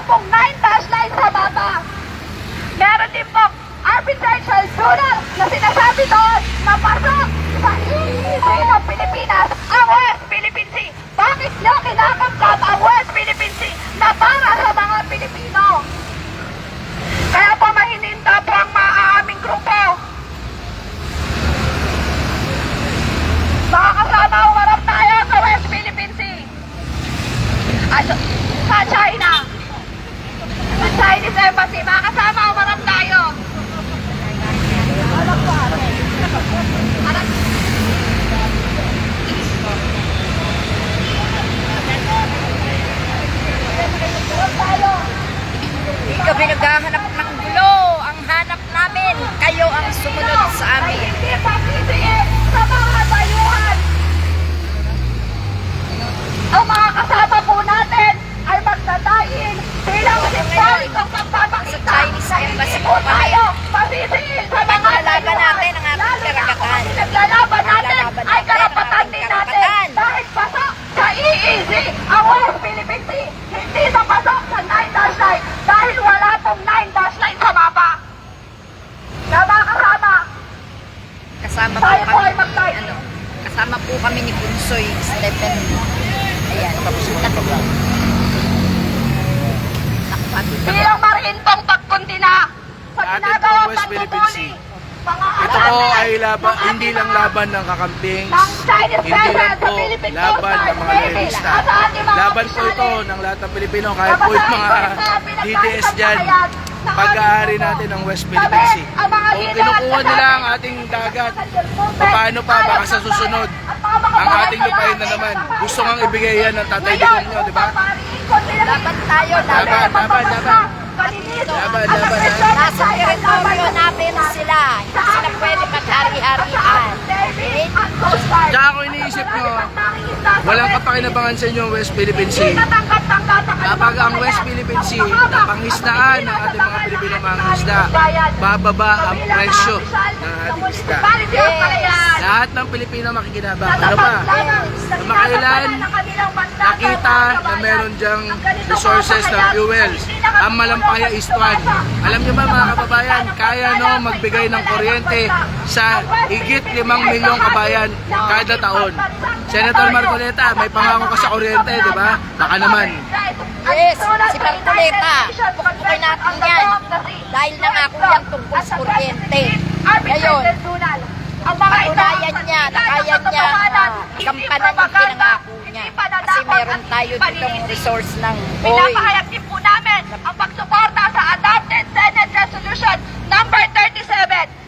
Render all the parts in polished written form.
pong 9 dash line sa baba. Meron din po arbitration tribunal na sinasabi doon na pasok sa EEZ ng Pilipinas ang West Philippine Sea. Bakit nyo kinakamkam ang West Philippine Sea na para sa mga Pilipino? Kaya po mahininda po ang aming grupo. Mga kasama, umarap tayo sa West Philippine Sea. Sa China. Sa Chinese Embassy. Mga kasama, umarap tayo. Hindi kami naghahanap ng gulo. Ang hanap namin, kayo ang sumunod sa amin. Hindi pa PCM sa mga dayuhan. Ang mga kasama po natin ay magdadayin bilang simbolikong pagpapakita. Sa Chinese Embassy po tayo pasisiin sa mga Pinaglalaban natin ang ating karagatan. Pinaglalaban natin ay karapatan din natin. Dahil pasok sa EEZ ang West Philippine Sea. Hindi sa pasok sa 9 dash line dahil wala pong 9 dash line sa mapa. Tama kasama. Kasama po Tayo po ay kami, mag-live. kasama po kami ni Bunsoy Stephen. Ayan. Bilang marin pong pagkuntina sa At ginagawang itong West Philippine pagpupuli, Sea. mga Ito po atake ay laban, ng hindi lang ating laban ng kakamping, ng Chinese hindi lang presence po sa Philippine laban Coast ng mga Guard, terorista. at sa ating mga Laban po ito opisyalis. ng lahat ng Pilipino, kahit po yung mga DDS dyan, pag-aari natin ng West Philippine Sea. Kung kinukuha nila ang ating dagat, paano pa baka sa susunod, ang ating lupain na naman. Gusto ngang ibigay yan ng tatay digong nyo, di ba? Laban tayo, laban. Laban. Nasa teritoryo natin sila. Hindi sila pwede maghari-harian. Tsaka kung iniisip nyo, walang kapakinabangan sa inyo ang West Philippine Sea. Kapag ang West Philippine Sea napangisdaan ng ating mga Pilipino mga isda, bababa ang presyo ng ating isda. Lahat ng Pilipino makikinabang. Ano pa? Kamakailan, nakita na meron dyang resources ng fuels. Ang Malampaya East 1. Alam nyo ba mga kababayan, kaya no magbigay ng kuryente sa higit 5 milyong kabayan kada taon. Senator Marcoleta, may pangako ka sa kuryente, di ba? Baka naman. Yes, si Marcoleta. Pukpukin natin yan. Dahil nangako yan tungkol sa kuryente. Ngayon, patunayan niya na kaya niya gampanan yung pinangako niya. Kasi meron tayo ditong resource ng oil. Pinapahayag din po namin ang pagsuporta sa Adopted Senate Resolution number 37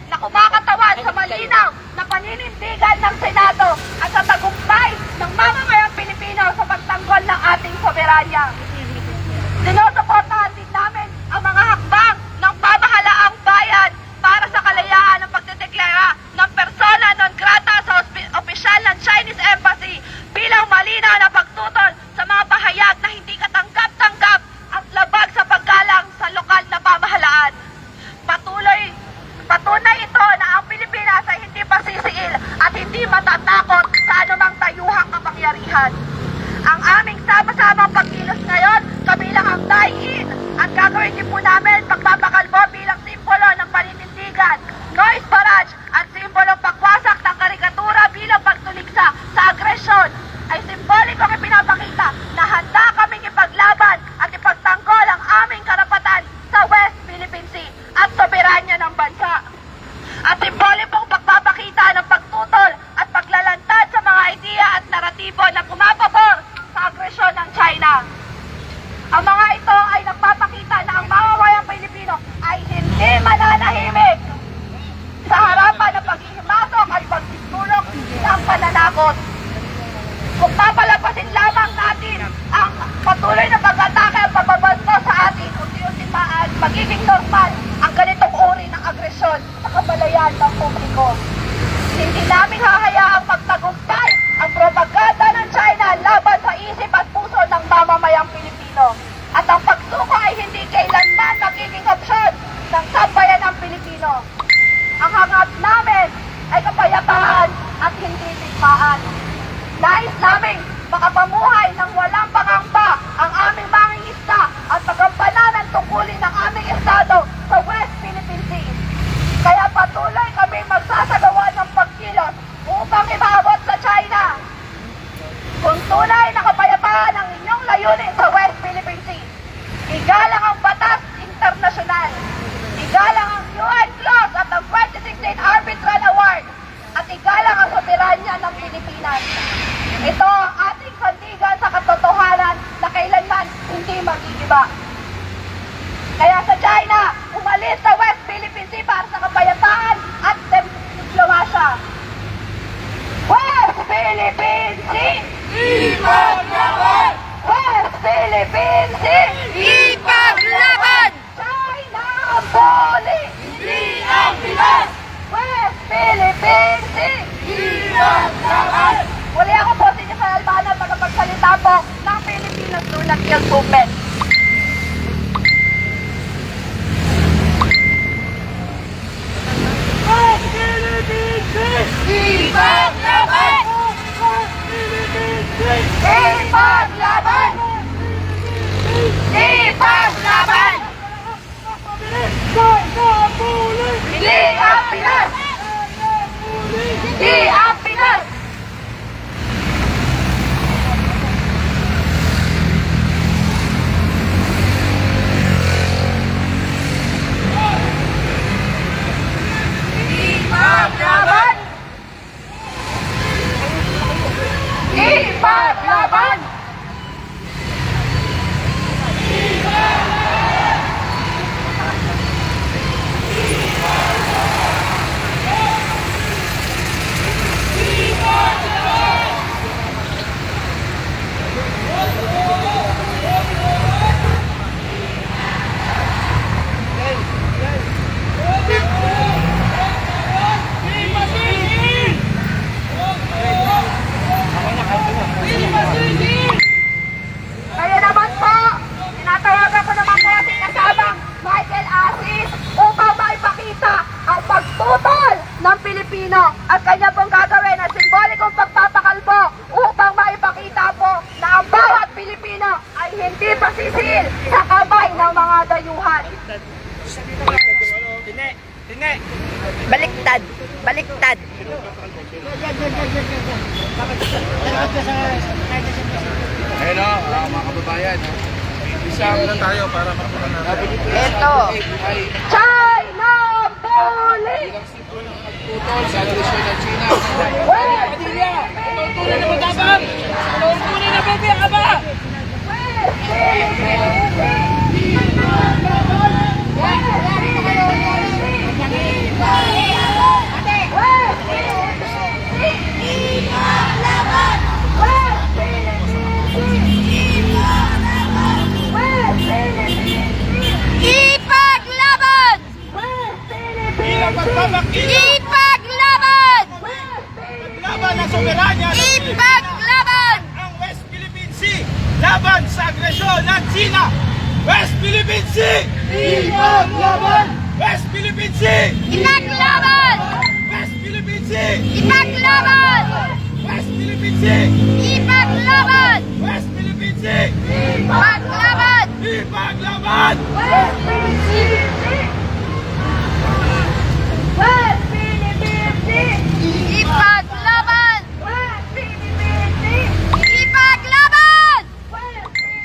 na kumakatawan sa malinaw na paninindigan ng Senado at sa tagumpay ng mamamayang Pilipino sa pagtanggol ng ating soberanya. Sinusuportahan din namin ang mga hakbang ng pamahalaang bayan para sa kalayaan ng pagdedeklara ng persona non grata sa opisyal ng Chinese Embassy bilang malinaw na pagtutol sa mga pahayag na hindi katanggap-tanggap at labag sa paggalang sa lokal na pamahalaan. Patunay ito na ang Pilipinas ay hindi pasisiil at hindi matatakot sa anumang tayuhang kapangyarihan. Ang aming sama-samang pagkilos ngayon kabilang ang dine-in at gagawin din po namin pagpapakalbo bilang simbolo ng paninindigan, noise barrage at simbolong pagwasak ng karikatura bilang pagtuligsa sa agresyon ay simbolikong ipinapakita na handa kaming ipaglaban at ipagtanggol ang aming karapatan sa West Philippine Sea at soberanya ng bansa. At simbolikong pagpapakita ng pagtutol at paglalantad sa mga idea at naratibo na pumapabor sa agresyon ng China. Ang mga ito ay nagpapakita na ang mamamayang Pilipino ay hindi mananahimik sa harapan ng paghihimasok at pagtutulog ng pananakot. Kung papalapasin lamang natin ang patuloy na pag-atake at pagbabanto sa atin, unti-unti magiging normal ang ganitong uri ng agresyon sa kabalayan ng publiko. Hindi namin hahayaang magtagumpay ang propaganda ng China laban sa isip at puso ng mamamayang Pilipino. At ang pagsuko ay hindi kailanman magiging opsyon ng sambayan ng Pilipino. Ang hangat namin ay kapayapaan at hindi digmaan. Nais namin makapamuhay ng walang pangamba ang aming mangingisda at magampanan ang tungkulin ng aming estado sa West Philippine Sea. Kaya patuloy kami magsasagawa ng pagkilos upang imaabot sa China kung tunay na kapayapaan ang inyong layunin sa West Philippine Sea. Igalang ang batas internasyonal, igalang ang UN clause at ang 2016 Arbitral Award, at igalang ang soberanya ng Pilipinas. Ito ang ating sandigan sa katotohanan na kailanman hindi magigiba. Kaya sa China, umalis sa West Philippine Sea para sa kapayapaan at diplomasya. West Philippine Sea! Ipaglaban! West Philippine Sea! Ipaglaban! China ang bully! Hindi ang Pinas! West Philippine Sea! Ipaglaban! Muli ako po si Jose Albana, magpagsalita po ng Pilipinas do not kill movement. West Philippine Sea! Ipaglaban! Ipaglaban! Ipaglaban! Hindi ang Pinas! Hindi ang Pinas! Ipaglaban! Ipaglaban! Kaya naman po, tinatawagan ko naman po ating kasamang Michael Asis upang maipakita ang pagtutol ng Pilipino at kanya pong gagawin ang simbolikong pagpapakalbo upang maipakita po na ang bawat Pilipino ay hindi pasisiil sa kamay ng mga dayuhan. Baliktad! Baliktad! Ayun o, mga kababayan. Isang lang tayo para makuha natin. Ito. Ay China bully! ilang sipro ng pagtutol sa agresyon ng China. West Padilla! Ito ang tunay na matapang! Ito ang tunay na bibig ka ba? Ipaglaban! Ipaglaban! Laban ang soberanya ng Ipaglaban! ang West Philippine Sea laban sa agresyon ng China. West Philippine Sea! Ipaglaban! West Philippine Sea! Ipaglaban! West Philippine Sea! Ipaglaban! West Philippine Sea! Ipaglaban! West Philippine Sea! Ipaglaban! Ipaglaban! West Philippine Sea! West Philippine Sea! Ipaglaban! West Philippine Sea! Ipaglaban! West Philippine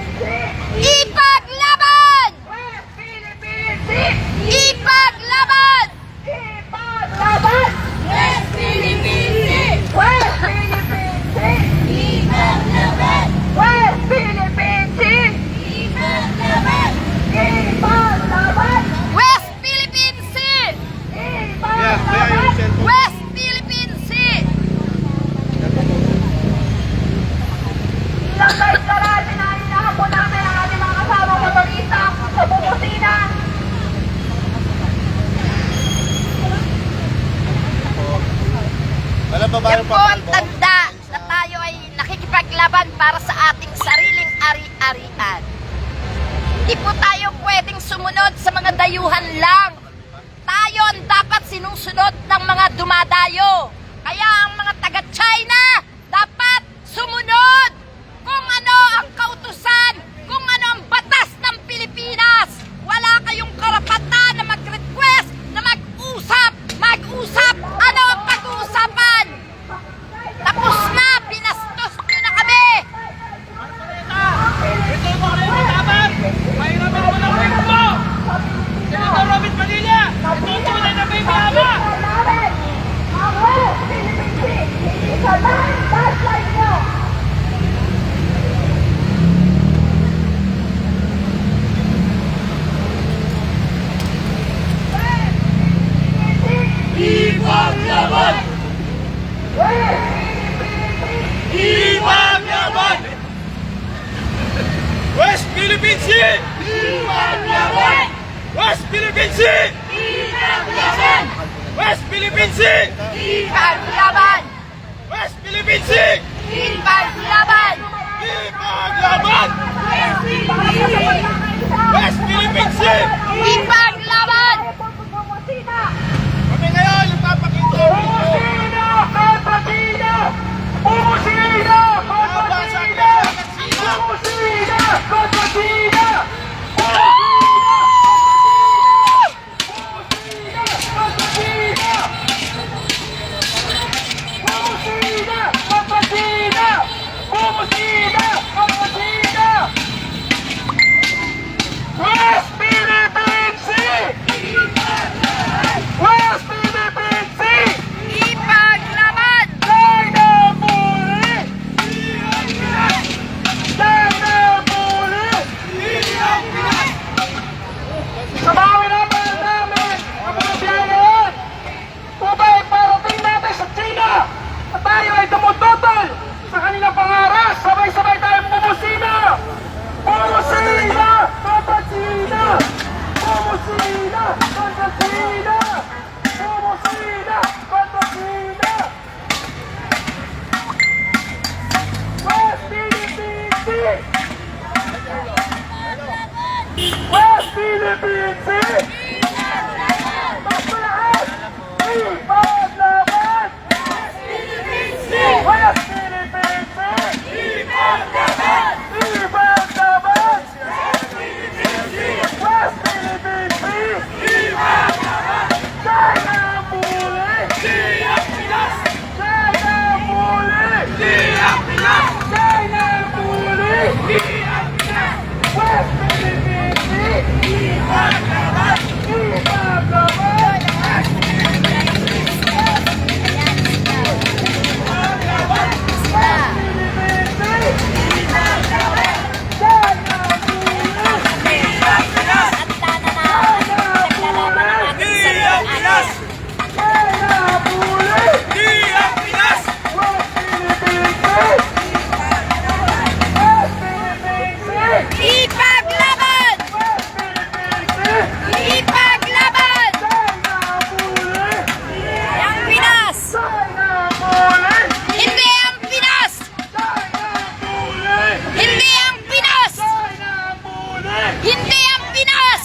Sea! Ipaglaban! West Philippine Sea! Ipaglaban! Ipaglaban! West Philippine Sea! West Philippine Sea! Ipaglaban! West Philippine Sea! Ipaglaban! Ipaglaban! West Philippine Sea! Ipaglaban! West Philippine Sea! Ilang guys karate na hinahan po namin ang ating mga kasamang motorista sa bumusina. Wala pa ba Yan po ang tanda na tayo ay nakikipaglaban para sa ating sariling ari-arian. Hindi po tayo pwedeng sumunod sa mga dayuhan lang. Tayo ang dapat sinusunod ng mga dumadayo. Kaya ang mga taga-China dapat sumunod kung ano ang kautusan, kung ano ang batas ng Pilipinas. Ipaglaban! West Philippine Sea! Ipaglaban! West Philippine Sea! Ipaglaban! West Philippine Sea! Ipaglaban! West Philippine Sea! Ipaglaban! Ipaglaban! West Philippine Sea! Ipaglaban! Kami ngayon nagpapakita laban sa agresyon ng China! West Philippine Sea! West Philippine Sea! Ipaglaban! China muli! China muli! Sabawin naman namin ang mga siyagaan upang parating natin sa China at tayo ay tumututol sa kanilang pangaras. Sabay-sabay tayong bumusina! Bumusina! Kontra China! Bumusina! Kontra China! Bumusina! Kontra China! West Philippine Sea! West Philippine Sea! Mas malakas! Ipaglaban! West Philippine Sea! West Philippine Sea! Ipaglaban! Ipaglaban! West Philippine Sea! Ipaglaban! China muli! China muli! China muli! West Philippine Sea! Ipaglaban! Ipaglaban! Ipaglaban! Ipaglaban! Ang Pinas! Hindi ang Pinas! Hindi ang Pinas! Hindi ang Pinas!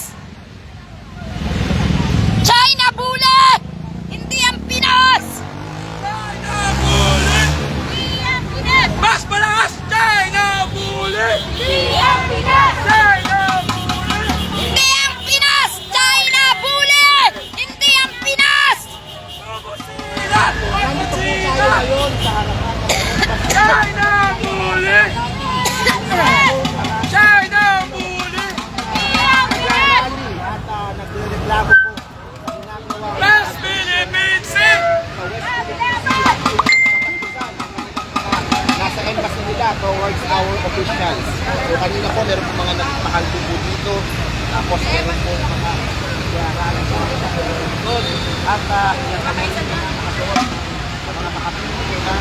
China bule! Hindi ang Pinas! Hindi ang Pinas! Mas malakas! China muli! Hindi ang Pinas! China muli! Hindi ang Pinas! China bule! Hindi ang Pinas! China muli! China muli! Hindi ang Pinas! West Philippine Sea! Nasa embassy nila towards our officials. So kanina po meron po mga nagpakalto po dito. Tapos meron po mga yaralan po doon. At yan kami sa mga makapili na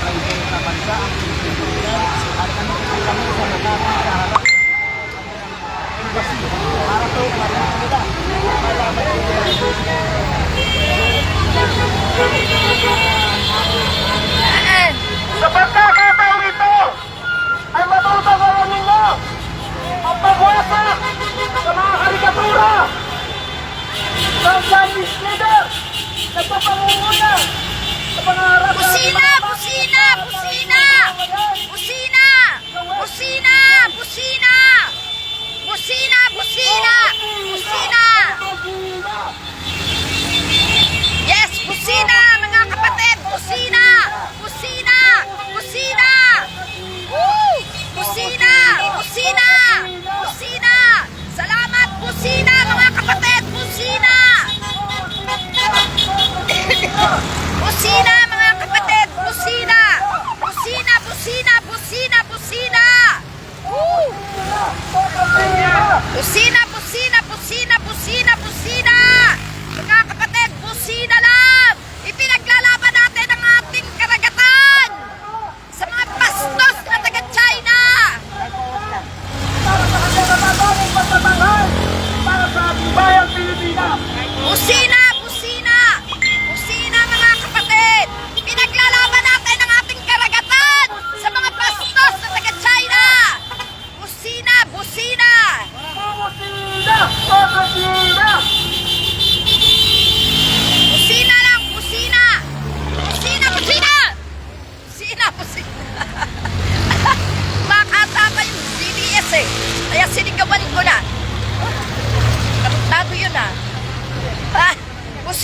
tribal sa bansa ang Pilipinas. At kami po kami sa nakakaharap embassy para po marinig nila. Sa pagkakataong ito ay matutagalan ninyo ang pagwasak sa mga karikatura ng Chinese leader na papangunguna sa pangarap Busina! Busina! Busina! Busina! Busina! Busina! Busina! Busina! Busina! Yes! Busina! Mga kapatid! Busina! Busina! Busina! Woo! Busina! Busina! Busina! Salamat! Busina! Mga kapatid! Busina! Busina! Mga kapatid! Busina! Busina! Busina! Busina! Busina! Woo! Busina! Busina! Busina! Busina! Busina!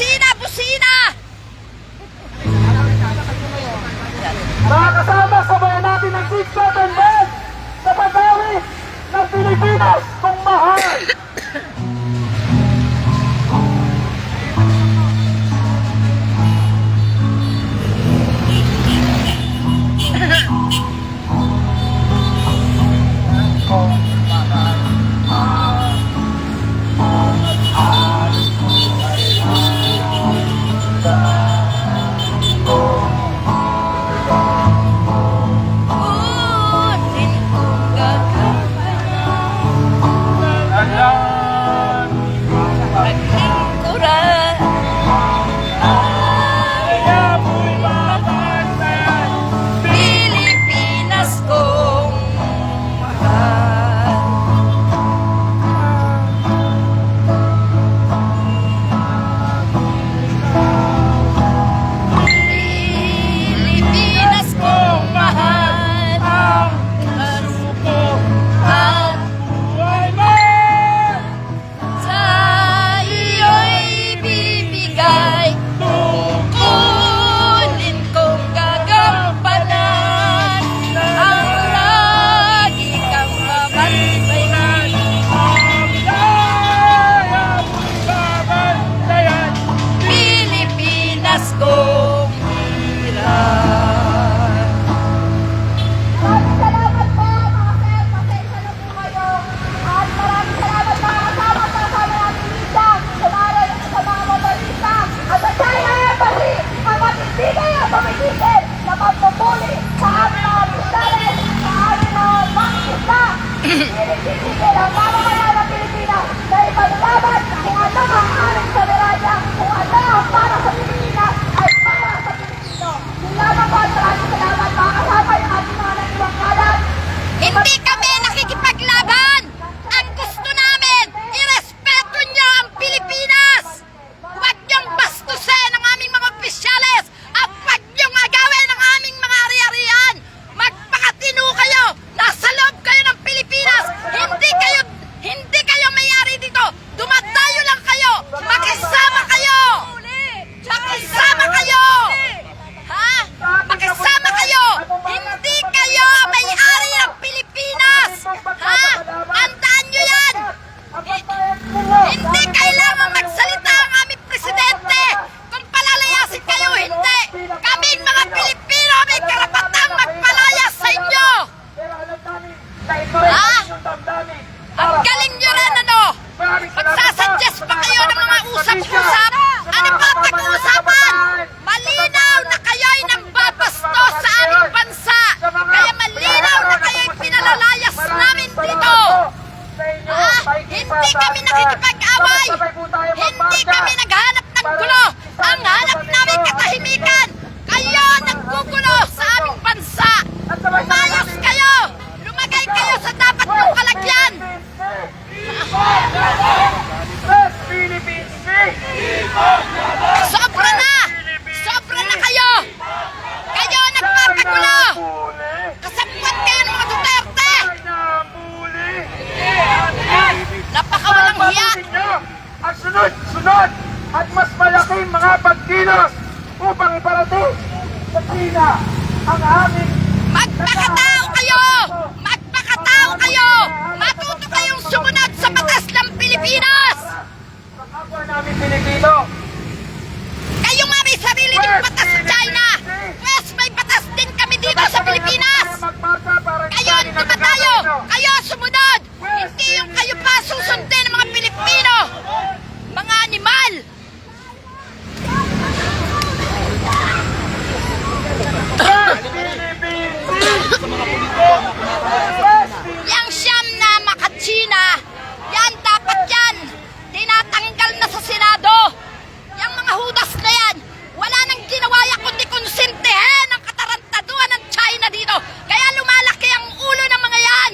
busina, busina! Mga kasama, sabayan natin ang Seatbelt Band sa paggawi ng Pilipinas kung mahal. Kunin kong gagampanan paglingkuran. Pilipinas kong mahal. Pilipinas kong mahal. Ang suko at buhay mo sa iyo'y bibigay. Tungkulin kong gagampanan ang lagi kang mabantayan. Pilipinas kong hirap. Maraming salamat po mga sir, pasensya na po kayo. At maraming salamat mga kasama sa kasama natin dito, sa mga motorista. At sa China Embassy, ang matindi kayo tumitigil na magpupuli sa aming mga pistalis, sa aming mga pangkista. Tinitigil ang mamamayan ng Pilipinas na ipaglaban kung ano ang aming soberanya, kung ano ang para sa Pilipinas ay para sa Pilipino. Yun lamang po at maraming salamat mga kasama yung ating mga naniwang kalat. Hindi kami nakikipaglaban! Ang gusto namin, irespeto niyo ang Pilipinas! Huwag niyong bastusin ang aming mga opisyales at huwag niyong agawin ang aming mga ari-arian! Magpakatino kayo! Nasa loob kayo ng Pilipinas! Hindi kayo may-ari dito! Dumadayo lang kayo! Makisama kayo! Makisama kayo! Ha? Makisama kayo! Hindi kayo may-ari ng Pilipinas! Ha? Tandaan nyo yan! Hindi kailangan magsalita ang aming presidente! Kung palalayasin kayo, hindi! Kaming mga Pilipino may karapatang magpalayas sa inyo! Ha? Ang galing nyo rin, ano? Magsasuggest pa kayo ng mga usap-usap? Ano pa pag-uusapan? Malinaw na kayo'y nambabastos sa aming bansa! Kaya malinaw na kayo'y pinalalayas namin dito! Ha? Hindi kami nakikipag-away! Hindi kami naghanap ng gulo! Ang hanap namin katahimikan! Kayo naggugulo sa aming bansa! Umayos kayo! Lumagay kayo sa dapat mong kalagyan! Sobra na! Sobra na kayo! Kayo nagpapagulo! Kasabwat kayo ng mga Duterte! Napakawalang hiya! Ang sunod-sunod at mas malaking mga pagkilos upang iparating sa China ang aming Magpakatao kayo! Magpakatao kayo! Matuto kayong sumunod sa batas ng Pilipinas! kapwa namin Pilipino. Kayo nga may sarili ng batas sa China! Pues may batas din kami dito sa Pilipinas! Kayo ang dumadayo! Kayo sumunod! Hindi yung kayo pa susundin ng mga Pilipino! Mga animal! Yang siyam na makachina, yan dapat yan! Tinatanggal na sa Senado! Yang mga hudas na yan, wala nang ginawa yan kundi konsintihin ang katarantaduhan ng China dito! Kaya lumalaki ang ulo ng mga yan!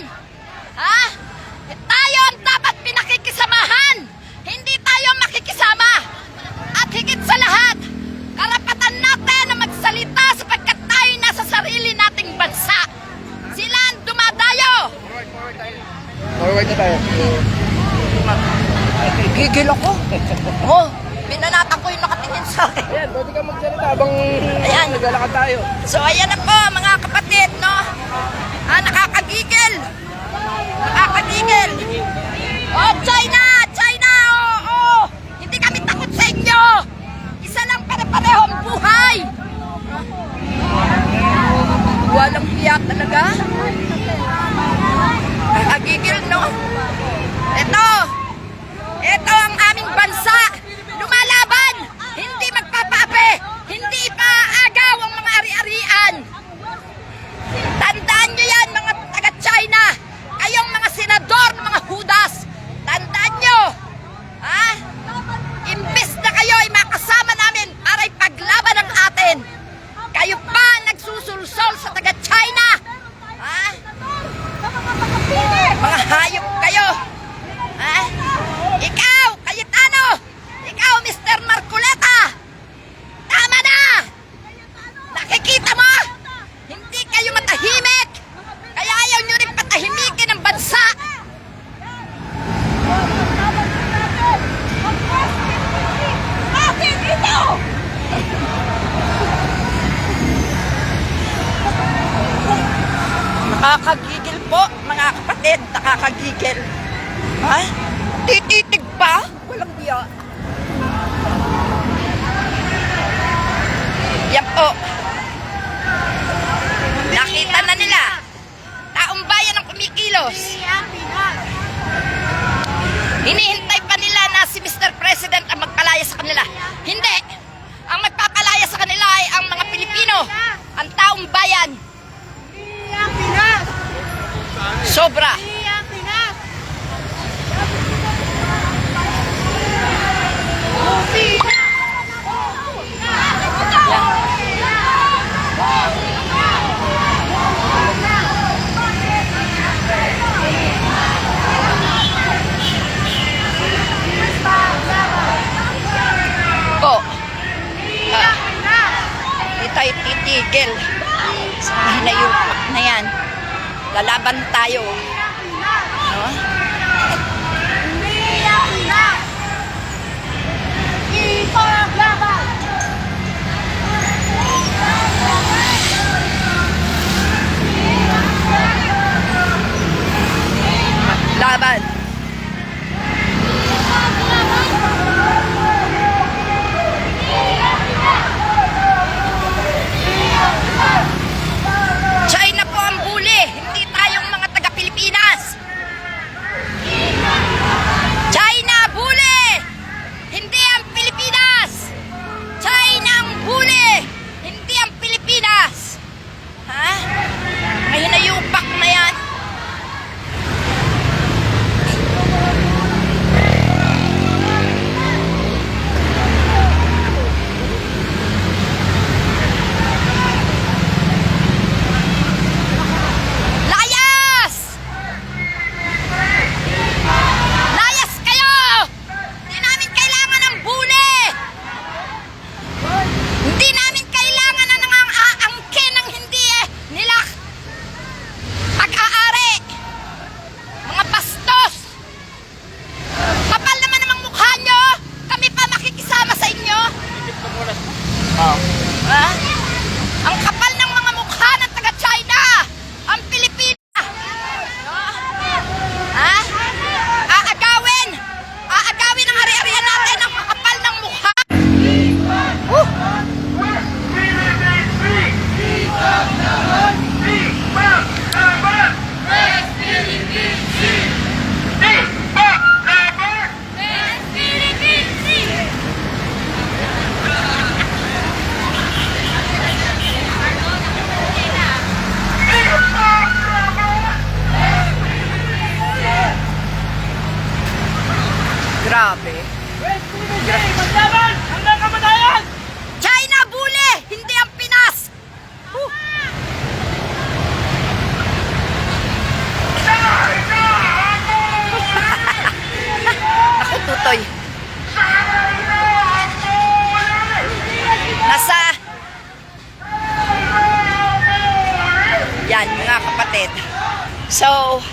Ha? Tayo ang dapat pinakikisamahan! Hindi tayo makikisama! At higit sa lahat, karapatan natin na magsalita sapagkat tayo nasa sarili nating bansa! Sila ang dumadayo! Forward na tayo. Gigil ako! Oh, binanatan ko yung nakatingin Ayan, pwede ka magsalita habang Ayan. naglalakad tayo. So ayan na po mga kapatid, no? Nakakagigil. Nakakagigil. Oh, China! China! Oh! Hindi kami takot sa inyo! Isa lang pare-parehong buhay! Walang hiya talaga. Nakakagigil, no? Ito ang aming bansa. Lumalaban! Hindi magpapape! Hindi paagaw ang mga ari-arian! Tandaan nyo yan, mga taga-China! Kayong mga senador ng mga hudas! Tandaan nyo! Ha? Imbes na kayo ay makasama namin para ipaglaban ang atin! Kayo pa nagsusulsol sa taga-China! Ha? Mga hayop kayo! Ha? Ikaw, Cayetano! Ikaw, Mr. Marcoleta! Tama na! Nakikita mo? Hindi kayo matahimik! Kaya ayaw nyo rin patahimikin ang bansa! Bakit ito? Nakakagigil po, mga kapatid. Nakakagigil. Ha? Tititig pa? Walang biya. Yan po. Nakita na nila. Taong bayan ang kumikilos. Hinihintay pa nila na si Mr. President ang magpalaya sa kanila. Hindi. Ang magpapalaya sa kanila ay ang mga Pilipino. Ang taong bayan. Sobra. Po. Hindi tayo titigil sa hinayupak na yan. Lalaban tayo. No? Laban. China po ang huli, hindi tayong mga taga-Pilipinas. China huli, hindi ang Pilipinas. China ang huli, hindi ang Pilipinas. Ha? May hinayupak na yan. Layas! Layas kayo! Hindi namin kailangan ng buli! Hindi namin kailangan ng aangkin ng hindi nila pag-aari! Mga bastos! Kapal naman namang mukha nyo! Kami pa makikisama sa inyo! Ha? Ang kapal ng mga mukha ng taga-China! Ang Pilipina! Ha? Aagawin! Aagawin ang ari-arian natin ang kapal ng mukha! Grabe. Maglaban hanggang kamatayan! China bully! Hindi ang Pinas! Ako, tutoy. Nasa... Yan, mga kapatid. So...